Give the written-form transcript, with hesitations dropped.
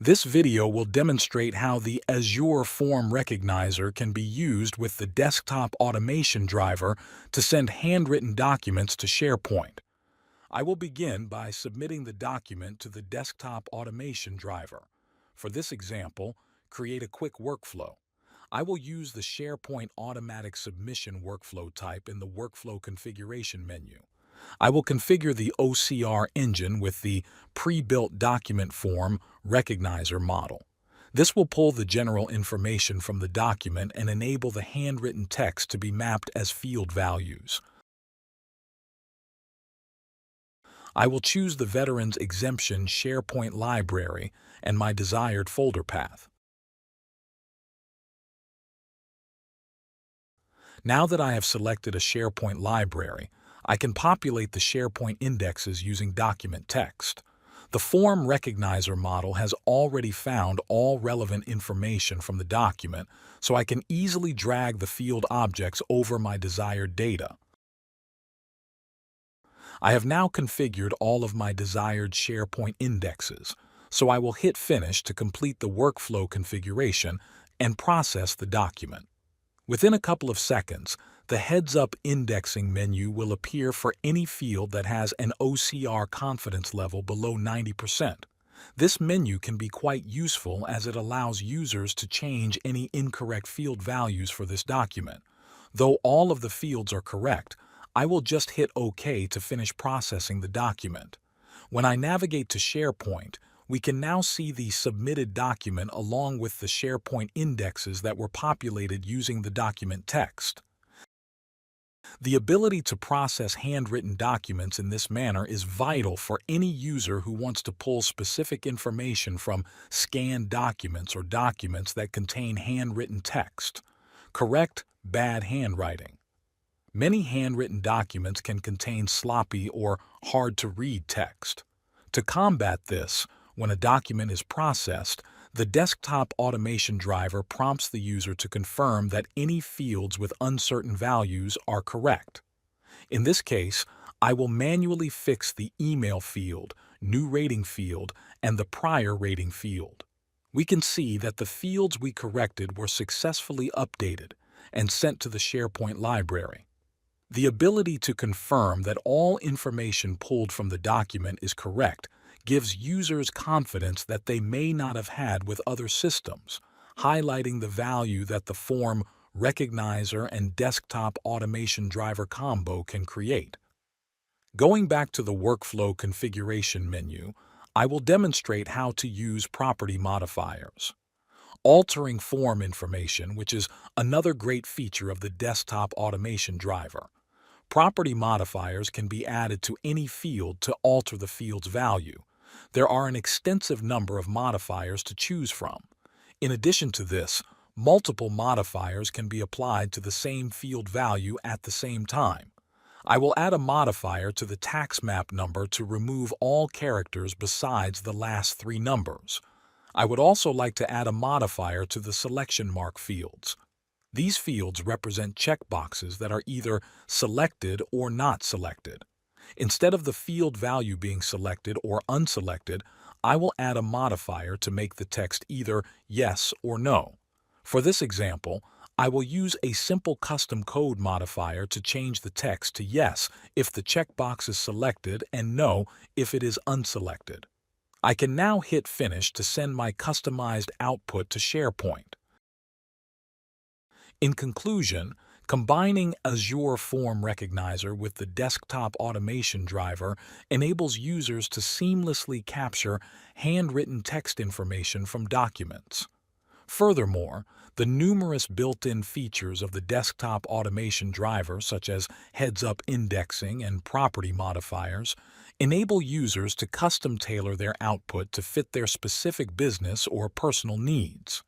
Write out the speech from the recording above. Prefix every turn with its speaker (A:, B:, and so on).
A: This video will demonstrate how the Azure Form Recognizer can be used with the desktop automation driver to send handwritten documents to SharePoint. I will begin by submitting the document to the desktop automation driver. For this example, create a quick workflow. I will use the SharePoint automatic submission workflow type in the workflow configuration menu. I will configure the OCR engine with the pre-built document form recognizer model. This will pull the general information from the document and enable the handwritten text to be mapped as field values. I will choose the Veterans Exemption SharePoint library and my desired folder path. Now that I have selected a SharePoint library, I can populate the SharePoint indexes using document text. The Form Recognizer model has already found all relevant information from the document, so I can easily drag the field objects over my desired data. I have now configured all of my desired SharePoint indexes, so I will hit Finish to complete the workflow configuration and process the document. Within a couple of seconds, the heads-up indexing menu will appear for any field that has an OCR confidence level below 90%. This menu can be quite useful as it allows users to change any incorrect field values for this document. Though all of the fields are correct, I will just hit OK to finish processing the document. When I navigate to SharePoint, we can now see the submitted document along with the SharePoint indexes that were populated using the document text. The ability to process handwritten documents in this manner is vital for any user who wants to pull specific information from scanned documents or documents that contain handwritten text. Correct, bad handwriting. Many handwritten documents can contain sloppy or hard-to-read text. To combat this, when a document is processed, the desktop automation driver prompts the user to confirm that any fields with uncertain values are correct. In this case, I will manually fix the email field, new rating field, and the prior rating field. We can see that the fields we corrected were successfully updated and sent to the SharePoint library. The ability to confirm that all information pulled from the document is correct gives users confidence that they may not have had with other systems, highlighting the value that the Form Recognizer and Desktop Automation Driver combo can create. Going back to the Workflow Configuration menu, I will demonstrate how to use property modifiers. Altering form information, which is another great feature of the Desktop Automation Driver. Property modifiers can be added to any field to alter the field's value. There are an extensive number of modifiers to choose from. In addition to this, multiple modifiers can be applied to the same field value at the same time. I will add a modifier to the tax map number to remove all characters besides the last three numbers. I would also like to add a modifier to the selection mark fields. These fields represent checkboxes that are either selected or not selected. Instead of the field value being selected or unselected, I will add a modifier to make the text either yes or no. For this example, I will use a simple custom code modifier to change the text to yes if the checkbox is selected and no if it is unselected. I can now hit Finish to send my customized output to SharePoint. In conclusion, combining Azure Form Recognizer with the Desktop Automation Driver enables users to seamlessly capture handwritten text information from documents. Furthermore, the numerous built-in features of the Desktop Automation Driver, such as heads-up indexing and property modifiers, enable users to custom tailor their output to fit their specific business or personal needs.